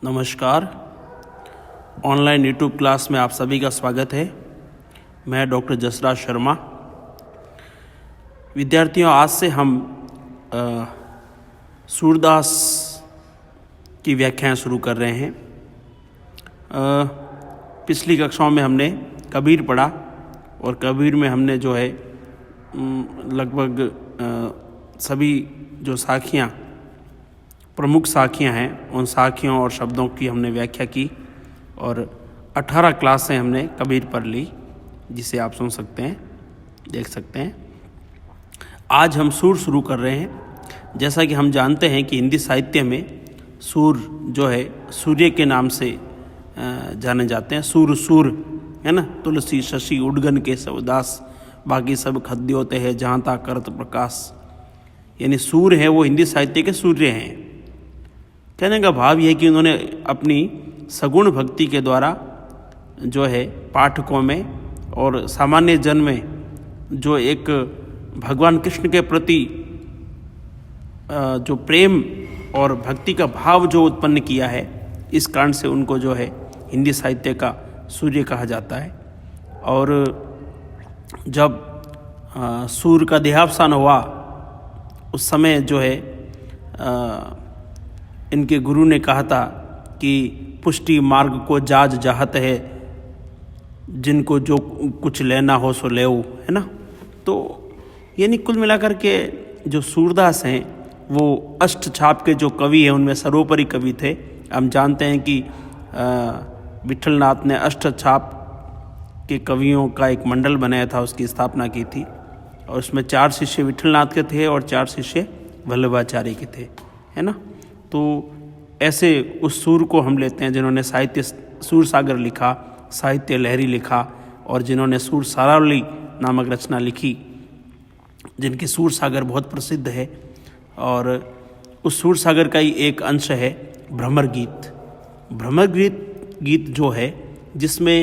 नमस्कार। Online YouTube class में आप सभी का स्वागत है। मैं डॉक्टर जसराज शर्मा। विद्यार्थियों, आज से हम सूरदास की व्याख्याएं शुरू कर रहे हैं। पिछली कक्षाओं में हमने कबीर पढ़ा और कबीर में हमने जो है लगभग सभी जो साखियाँ, प्रमुख साखियाँ हैं, उन साखियों और शब्दों की हमने व्याख्या की और 18 क्लासें हमने कबीर पर ली, जिसे आप सुन सकते हैं, देख सकते हैं। आज हम सूर शुरू कर रहे हैं। जैसा कि हम जानते हैं कि हिंदी साहित्य में सूर जो है सूर्य के नाम से जाने जाते हैं। सूर है ना। तुलसी शशि उडगन के सब उदास, बाकी सब खद्योते हैं जहाँ ता करत प्रकाश। यानी सूर है वो हिंदी साहित्य के सूर्य हैं। कहने का भाव यह है कि उन्होंने अपनी सगुण भक्ति के द्वारा जो है पाठकों में और सामान्य जन में जो एक भगवान कृष्ण के प्रति जो प्रेम और भक्ति का भाव जो उत्पन्न किया है, इस कारण से उनको जो है हिंदी साहित्य का सूर्य कहा जाता है। और जब सूर का देहावसान हुआ, उस समय जो है इनके गुरु ने कहा था कि पुष्टि मार्ग को जाज जाहत है, जिनको जो कुछ लेना हो सो लेओ, है ना। तो यानी कुल मिलाकर के जो सूरदास हैं वो अष्ट छाप के जो कवि हैं उनमें सर्वोपरि कवि थे। हम जानते हैं कि विठलनाथ ने अष्ट छाप के कवियों का एक मंडल बनाया था, उसकी स्थापना की थी और उसमें 4 शिष्य विठलनाथ के थे और 4 शिष्य वल्लभाचार्य के थे, है ना। तो ऐसे उस सूर को हम लेते हैं जिन्होंने साहित्य सूर सागर लिखा, साहित्य लहरी लिखा और जिन्होंने सूर सारावली नामक रचना लिखी, जिनकी सूर सागर बहुत प्रसिद्ध है। और उस सूर सागर का ही एक अंश है भ्रमर गीत। भ्रमर गीत जो है, जिसमें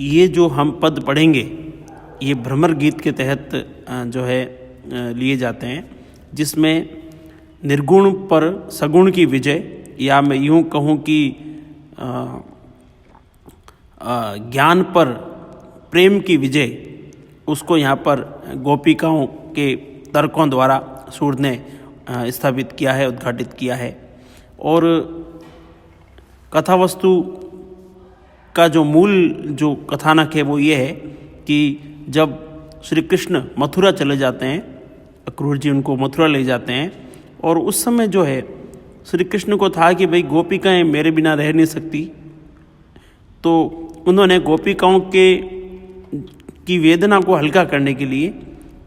ये जो हम पद पढ़ेंगे, ये भ्रमर गीत के तहत जो है लिए जाते हैं, जिसमें निर्गुण पर सगुण की विजय, या मैं यूँ कहूँ कि ज्ञान पर प्रेम की विजय, उसको यहाँ पर गोपिकाओं के तर्कों द्वारा सूर ने स्थापित किया है, उद्घाटित किया है। और कथा वस्तु का जो मूल जो कथानक है वो ये है कि जब श्री कृष्ण मथुरा चले जाते हैं, अक्रूर जी उनको मथुरा ले जाते हैं, और उस समय जो है श्री कृष्ण को था कि भाई गोपिकाएं मेरे बिना रह नहीं सकती। तो उन्होंने गोपिकाओं की वेदना को हल्का करने के लिए,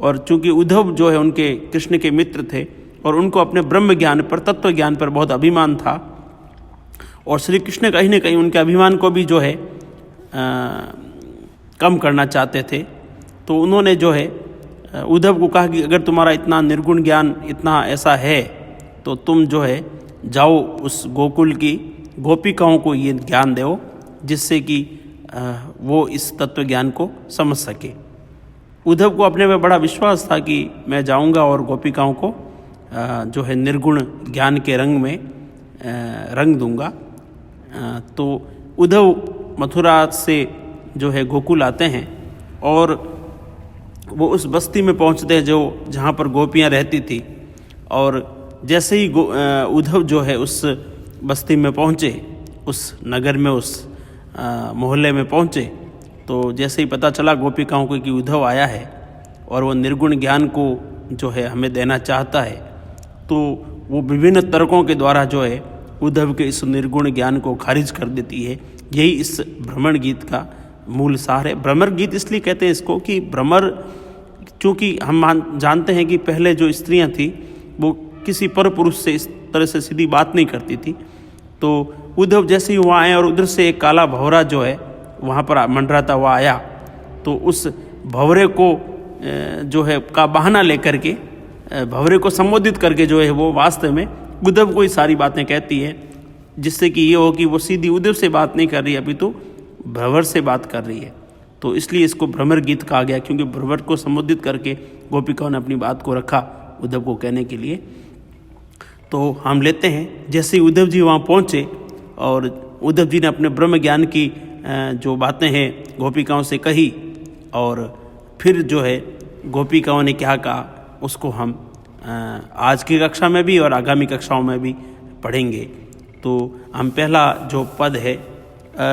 और चूंकि उद्धव जो है उनके कृष्ण के मित्र थे और उनको अपने ब्रह्म ज्ञान पर, तत्व ज्ञान पर बहुत अभिमान था, और श्री कृष्ण कहीं न कहीं उनके अभिमान को भी जो है कम करना चाहते थे। तो उन्होंने जो है उद्धव को कहा कि अगर तुम्हारा इतना निर्गुण ज्ञान इतना ऐसा है तो तुम जो है जाओ उस गोकुल की गोपिकाओं को ये ज्ञान दो, जिससे कि वो इस तत्व ज्ञान को समझ सके। उद्धव को अपने में बड़ा विश्वास था कि मैं जाऊंगा और गोपिकाओं को जो है निर्गुण ज्ञान के रंग में रंग दूंगा। तो उद्धव मथुरा से जो है गोकुल आते हैं और वो उस बस्ती में पहुंचते हैं जो जहाँ पर गोपियाँ रहती थी। और जैसे ही उद्धव जो है उस बस्ती में पहुँचे, उस नगर में, उस मोहल्ले में पहुँचे, तो जैसे ही पता चला गोपिकाओं को कि उद्धव आया है और वो निर्गुण ज्ञान को जो है हमें देना चाहता है, तो वो विभिन्न तर्कों के द्वारा जो है उद्धव के इस निर्गुण ज्ञान को खारिज कर देती है। यही इस भ्रमर गीत का मूल सार है। भ्रमर गीत इसलिए कहते हैं इसको कि भ्रमर, चूँकि हम जानते हैं कि पहले जो स्त्रियां थी वो किसी पर पुरुष से इस तरह से सीधी बात नहीं करती थी। तो उद्धव जैसे ही वहाँ आए और उधर से एक काला भंवरा जो है वहाँ पर मंडराता हुआ आया, तो उस भंवरे को जो है का बहाना लेकर के, भंवरे को संबोधित करके जो है वो वास्तव में उद्धव को ही सारी बातें कहती है, जिससे कि ये हो कि वो सीधी उद्धव से बात नहीं कर रही, अभी तो भंवर से बात कर रही है। तो इसलिए इसको भ्रमर गीत कहा गया, क्योंकि भंवर को संबोधित करके गोपिकाओं ने अपनी बात को रखा उद्धव को कहने के लिए। तो हम लेते हैं, जैसे ही उद्धव जी वहाँ पहुँचे और उद्धव जी ने अपने ब्रह्म ज्ञान की जो बातें हैं गोपिकाओं से कही, और फिर जो है गोपिकाओं ने क्या कहा उसको हम आज की कक्षा में भी और आगामी कक्षाओं में भी पढ़ेंगे। तो हम पहला जो पद है,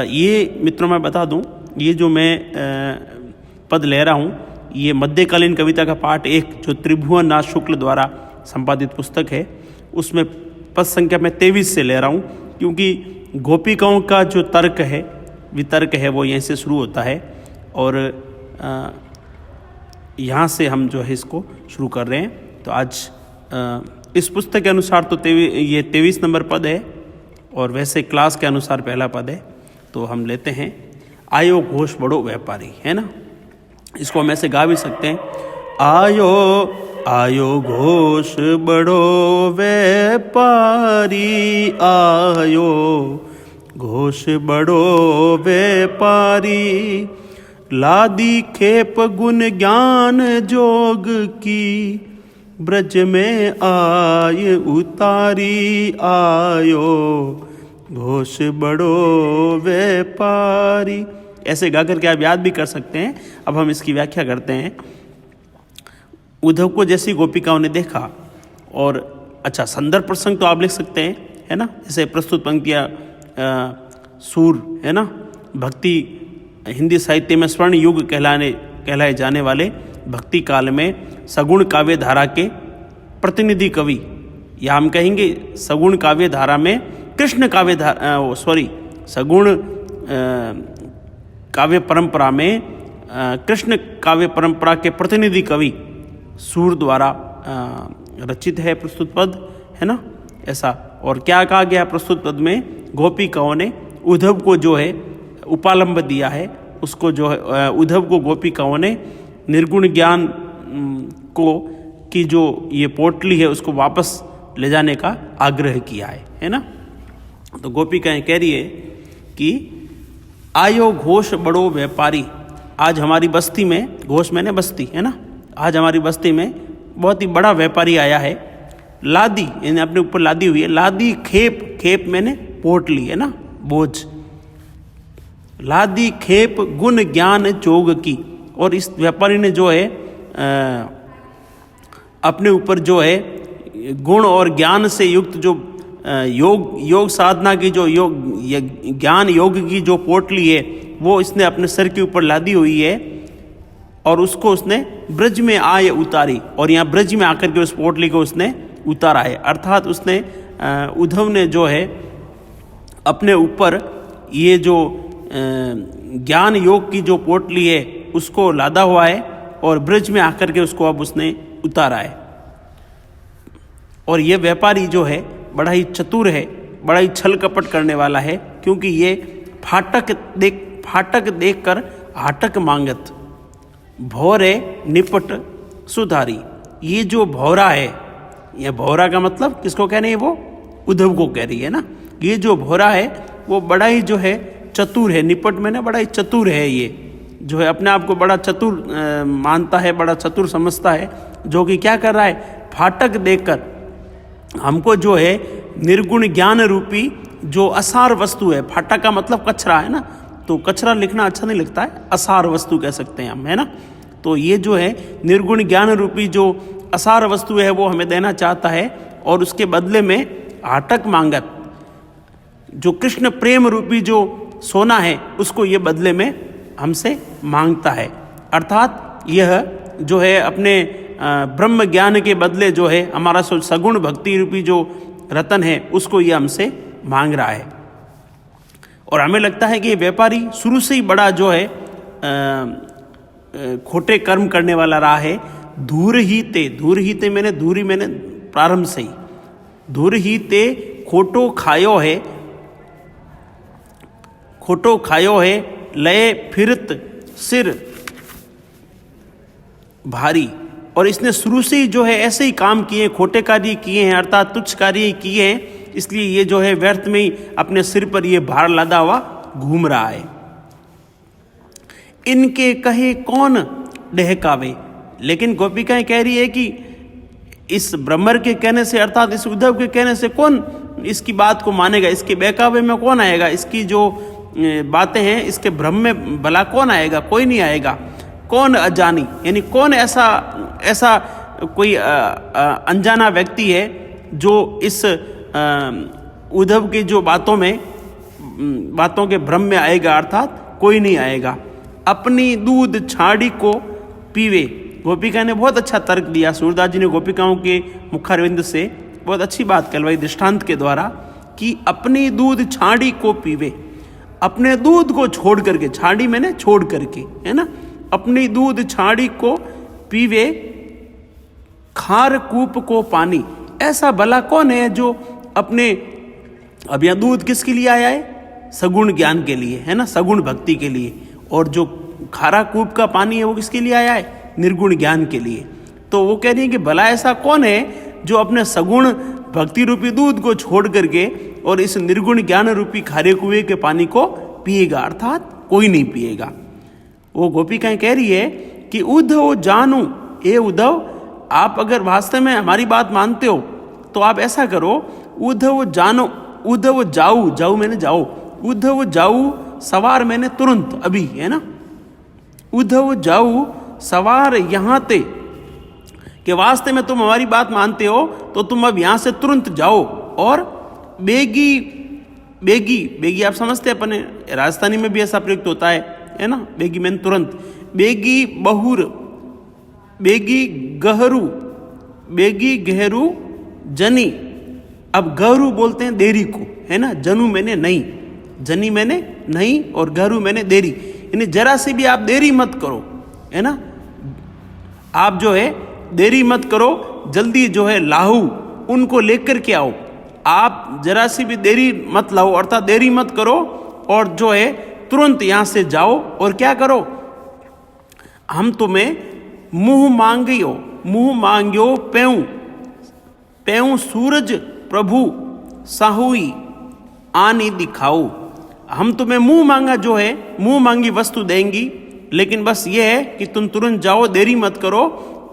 ये मित्रों मैं बता दूं, ये जो मैं पद ले रहा हूँ ये मध्यकालीन कविता का पाठ 1 जो त्रिभुवन नाथ शुक्ल द्वारा संपादित पुस्तक है, उसमें पद संख्या मैं 23 से ले रहा हूँ, क्योंकि गोपिकाओं का जो तर्क है, वितर्क है, वो यहीं से शुरू होता है और यहाँ से हम जो है इसको शुरू कर रहे हैं। तो आज इस पुस्तक के अनुसार तो ये 23 नंबर पद है और वैसे क्लास के अनुसार पहला पद है। तो हम लेते हैं, आयो घोष बड़ो व्यापारी, है ना, इसको हम ऐसे गा भी सकते हैं, आयो आयो घोष बड़ो व्यापारी, आयो घोष बड़ो व्यापारी, लादी खेप गुण ज्ञान जोग की, ब्रज में आय उतारी, आयो घोष बड़ो व्यापारी। ऐसे गा करके आप याद भी कर सकते हैं। अब हम इसकी व्याख्या करते हैं। उद्धव को जैसी गोपिकाओं ने देखा, और अच्छा संदर्भ प्रसंग तो आप लिख सकते हैं, है ना, जैसे प्रस्तुत पंक्तियाँ सूर, है ना, भक्ति हिंदी साहित्य में स्वर्ण युग कहलाए जाने वाले भक्ति काल में सगुण काव्य धारा के प्रतिनिधि कवि, या हम कहेंगे सगुण काव्य धारा में कृष्ण काव्य सगुण काव्य परंपरा में कृष्ण काव्य परंपरा के प्रतिनिधि कवि सूर द्वारा रचित है प्रस्तुत पद, है ना, ऐसा। और क्या कहा गया प्रस्तुत पद में, गोपिकाओं ने उद्धव को जो है उपालंब दिया है, उसको जो है उद्धव को गोपिकाओं ने निर्गुण ज्ञान को की जो ये पोटली है उसको वापस ले जाने का आग्रह किया है ना। तो गोपिकाएं कह रही है कि आयो घोष बड़ो व्यापारी, आज हमारी बस्ती में, घोष मैंने बस्ती, है ना, आज हमारी बस्ती में बहुत ही बड़ा व्यापारी आया है, लादी यानी अपने ऊपर लादी हुई है, लादी खेप, खेप मैंने पोटली, है ना, बोझ, लादी खेप गुण ज्ञान चोग की। और इस व्यापारी ने जो है अपने ऊपर जो है गुण और ज्ञान से युक्त जो योग साधना की जो ज्ञान योग की जो पोटली है वो इसने अपने सर के ऊपर लादी हुई है, और उसको उसने ब्रज में आए उतारी, और यहाँ ब्रज में आकर के उस पोटली को उसने उतारा है। अर्थात उसने उद्धव ने जो है अपने ऊपर ये जो ज्ञान योग की जो पोटली है उसको लादा हुआ है, और ब्रज में आकर के उसको अब उसने उतारा है। और ये व्यापारी जो है बड़ा ही चतुर है, बड़ा ही छल कपट करने वाला है, क्योंकि ये फाटक देख कर हाटक मांगत, भौरे निपट सुधारी। ये जो भौरा है, ये भौरा का मतलब किसको कह रही है, वो उद्धव को कह रही है ना। ये जो भौरा है वो बड़ा ही जो है चतुर है, निपट में ना बड़ा ही चतुर है, ये जो है अपने आप को बड़ा चतुर मानता है, बड़ा चतुर समझता है, जो कि क्या कर रहा है, फाटक देखकर हमको जो है निर्गुण ज्ञान रूपी जो असार वस्तु है, फाटक का मतलब कचरा है ना, तो कचरा लिखना अच्छा नहीं लगता है, असार वस्तु कह सकते हैं हम, है ना। तो ये जो है निर्गुण ज्ञान रूपी जो असार वस्तु है वो हमें देना चाहता है, और उसके बदले में हाटक मांगत, जो कृष्ण प्रेम रूपी जो सोना है उसको ये बदले में हमसे मांगता है। अर्थात यह जो है अपने ब्रह्म ज्ञान के बदले जो है हमारा सगुण भक्ति रूपी जो रतन है उसको ये हमसे मांग रहा है। और हमें लगता है कि ये व्यापारी शुरू से ही बड़ा जो है खोटे कर्म करने वाला रहा है। धूर ही ते मैंने धूरी मैंने प्रारंभ से ही, धूर ही ते खोटो खायो है लय फिरत सिर भारी। और इसने शुरू से ही जो है ऐसे ही काम किए, खोटे कार्य किए हैं, अर्थात तुच्छ कार्य किए हैं, इसलिए ये जो है व्यर्थ में ही अपने सिर पर ये भार लादा हुआ घूम रहा है। इनके कहे कौन डहकावे, लेकिन गोपिकाएं कह रही है कि इस भ्रमर के कहने से अर्थात इस उद्धव के कहने से कौन इसकी बात को मानेगा, इसके बहकावे में कौन आएगा, इसकी जो बातें हैं इसके भ्रम में भला कौन आएगा, कोई नहीं आएगा। कौन अजानी, यानी कौन ऐसा कोई अनजाना व्यक्ति है जो इस उद्धव की जो बातों के भ्रम में आएगा, अर्थात कोई नहीं आएगा। अपनी दूध छाड़ी को पीवे, गोपिका ने बहुत अच्छा तर्क दिया। सूरदास जी ने गोपिकाओं के मुखारविंद से बहुत अच्छी बात कहलवाई दृष्टांत के द्वारा कि अपनी दूध छाड़ी को पीवे, अपने दूध को छोड़ करके, छाड़ी मैंने छोड़ करके, है ना, अपनी दूध छाड़ी को पीवे, खार कूप को पानी। ऐसा भला कौन है जो अपने, अब यह दूध किसके लिए आया है, सगुण ज्ञान के लिए, है ना, सगुण भक्ति के लिए। और जो खारा कूप का पानी है वो किसके लिए आया है, निर्गुण ज्ञान के लिए। तो वो कह रही है कि भला ऐसा कौन है जो अपने सगुण भक्ति रूपी दूध को छोड़ करके और इस निर्गुण ज्ञान रूपी खारे कुएं के पानी को पिएगा, अर्थात कोई नहीं पिएगा। वो गोपिकाएं कह रही है कि उद्धव जानू, ए उद्धव, आप अगर वास्तव में हमारी बात मानते हो तो आप ऐसा करो, उद्धव जानो, उद्धव जाऊ, जाऊ मैंने जाओ, उद्धव जाऊ सवार मैंने तुरंत, अभी, है ना, उद्धव जाऊ सवार यहाँ ते, कि वास्तव में तुम हमारी बात मानते हो तो तुम अब यहाँ से तुरंत जाओ और बेगी, बेगी, बेगी आप समझते हैं, अपने राजस्थानी में भी ऐसा प्रयुक्त होता है ना, बेगी मैंने तुरंत, बेगी बहुर, बेगी गहरू, बेगी गहरू जनी। अब गहरू बोलते हैं देरी को, है ना, जनू मैंने नहीं, जनी मैंने नहीं और गहरू मैंने देरी, यानी जरा से भी आप देरी मत करो, है ना, आप जो है देरी मत करो, जल्दी जो है लाहू उनको लेकर के आओ, आप जरा सी भी देरी मत लाओ, अर्थात देरी मत करो और जो है तुरंत यहां से जाओ और क्या करो, हम तुम्हें मुंह मांगियो, मुंह मांगियो पेऊ, पेऊ सूरज प्रभु साहुई आनी दिखाओ। हम तुम्हें मुंह मांगा जो है, मुंह मांगी वस्तु देंगी, लेकिन बस ये है कि तुम तुरंत जाओ, देरी मत करो।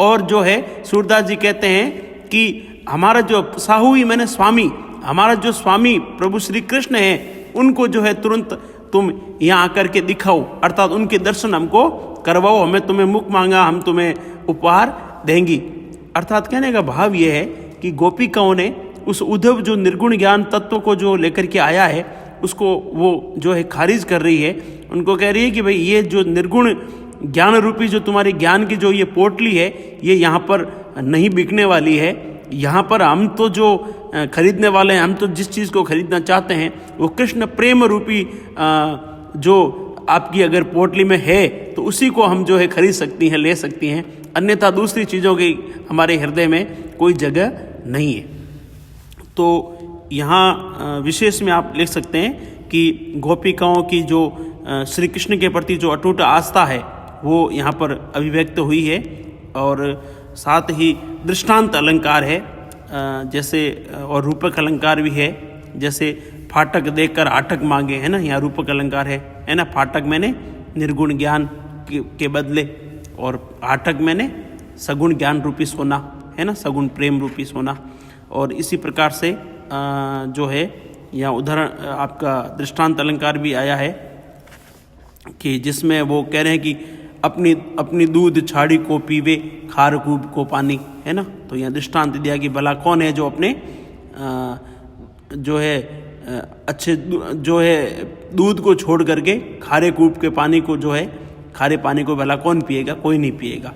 और जो है सूरदास जी कहते हैं कि हमारा जो साहुई मैंने स्वामी, हमारा जो स्वामी प्रभु श्री कृष्ण है, उनको जो है तुरंत तुम यहाँ आकर के दिखाओ, अर्थात उनके दर्शन हमको करवाओ, हमें तुम्हें मुख मांगा, हम तुम्हें उपहार देंगी। अर्थात कहने का भाव ये है कि गोपिकाओं ने उस उद्धव जो निर्गुण ज्ञान तत्व को जो लेकर के आया है उसको वो जो है खारिज कर रही है। उनको कह रही है कि भाई ये जो निर्गुण ज्ञान रूपी जो तुम्हारे ज्ञान की जो ये पोटली है, ये यहाँ पर नहीं बिकने वाली है। यहाँ पर हम तो जो खरीदने वाले हैं, हम तो जिस चीज़ को खरीदना चाहते हैं वो कृष्ण प्रेम रूपी जो आपकी अगर पोटली में है तो उसी को हम जो है खरीद सकती हैं, ले सकती हैं, अन्यथा दूसरी चीज़ों की हमारे हृदय में कोई जगह नहीं है। तो यहाँ विशेष में आप लिख सकते हैं कि गोपिकाओं की जो श्री कृष्ण के प्रति जो अटूट आस्था है वो यहाँ पर अभिव्यक्त हुई है। और साथ ही दृष्टांत अलंकार है जैसे, और रूपक अलंकार भी है, जैसे फाटक देखकर आटक मांगे, है ना, यहाँ रूपक अलंकार है ना, फाटक मैंने निर्गुण ज्ञान के बदले और आटक मैंने सगुण ज्ञान रूपी सोना, है ना, सगुण प्रेम रूपी सोना। और इसी प्रकार से जो है यहाँ उदाहरण आपका दृष्टांत अलंकार भी आया है कि जिसमें वो कह रहे हैं कि अपनी दूध छाड़ी को पीवे, खार कूप को पानी, है ना। तो यहाँ दृष्टांत दिया कि भला कौन है जो अपने जो है अच्छे जो है दूध को छोड़ करके खारे कूप के पानी को जो है, खारे पानी को भला कौन पिएगा, कोई नहीं पिएगा।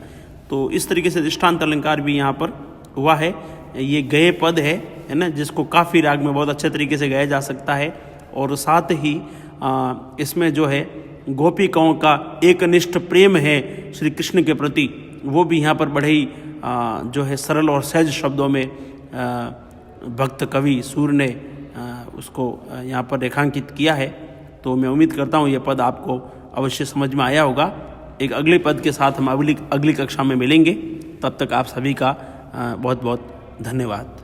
तो इस तरीके से दृष्टांत अलंकार भी यहाँ पर हुआ है। ये गए पद है ना, जिसको काफ़ी राग में बहुत अच्छे तरीके से गाया जा सकता है। और साथ ही इसमें जो है गोपिकाओं का एकनिष्ठ प्रेम है श्री कृष्ण के प्रति, वो भी यहाँ पर बड़े ही जो है सरल और सहज शब्दों में भक्त कवि सूर ने उसको यहाँ पर रेखांकित किया है। तो मैं उम्मीद करता हूँ ये पद आपको अवश्य समझ में आया होगा। एक अगले पद के साथ हम अगली कक्षा में मिलेंगे। तब तक आप सभी का बहुत बहुत धन्यवाद।